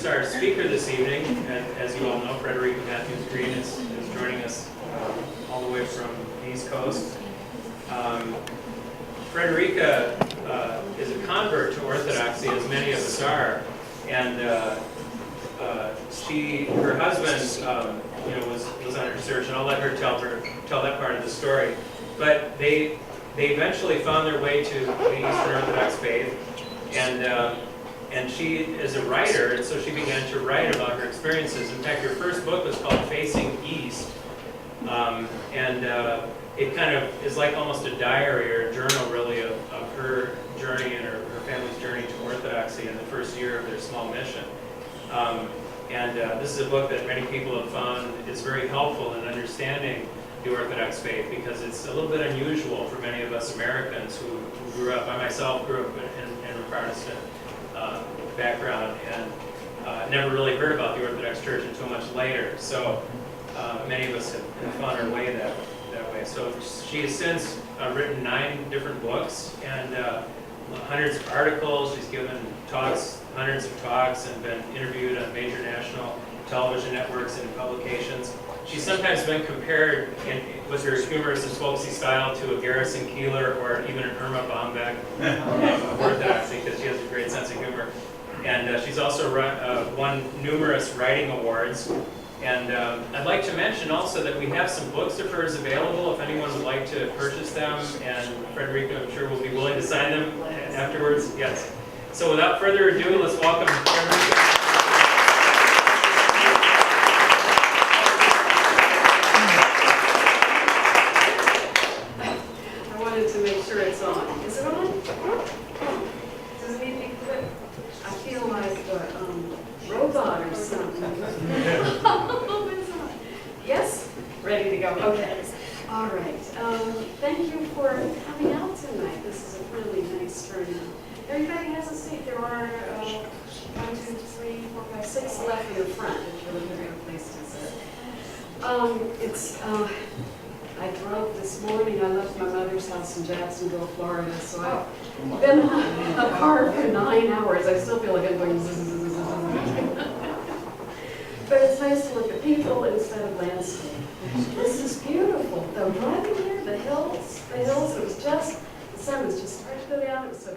our speaker this evening. As you all know, Frederica Mathewes Green is joining us all the way from the East Coast. Frederica is a convert to Orthodoxy, as many of us are, and her husband, was on her search, and I'll let her tell that part of the story. But they eventually found their way to the Eastern Orthodox faith, and she is a writer, and so she began to write about her experiences. In fact, her first book was called Facing East, it kind of is like almost a diary or a journal, really, of her journey and her family's journey to Orthodoxy in the first year of their small mission. This is a book that many people have found is very helpful in understanding the Orthodox faith, because it's a little bit unusual for many of us Americans who grew up. I myself grew up in a Protestant background and never really heard about the Orthodox Church until much later. So many of us have found our way that way. So she has since written 9 different books and hundreds of articles. She's given talks, hundreds of talks, and been interviewed on major national television networks and in publications. She's sometimes been compared with her humorous and folksy style to a Garrison Keillor or even an Irma Bombeck of Orthodoxy, because she has a great sense of humor. And she's also won numerous writing awards. And I'd like to mention also that we have some books of hers available if anyone would like to purchase them, and Frederica, I'm sure, will be willing to sign them afterwards. Yes. So without further ado, let's welcome Frederica. I wanted to make sure it's on. Is it on? Does it need to be clipped? I feel like a robot or something. Oh, it's on. Yes? Ready to go. Okay. All right. Thank you for coming out tonight. This is a really nice turnout. Everybody has a seat. There are 1, 2, 3, 4, 5, 6 left in the front if you're looking for a place to sit. I drove this morning. I left my mother's house in Jacksonville, Florida, so I've been in a car for 9 hours. I still feel like I'm going zzz, zzz, zzz, zzz. But it's nice to look at people instead of landscape. This is beautiful. Though driving here, the hills, it was just, the sun was just starting to go down. It was so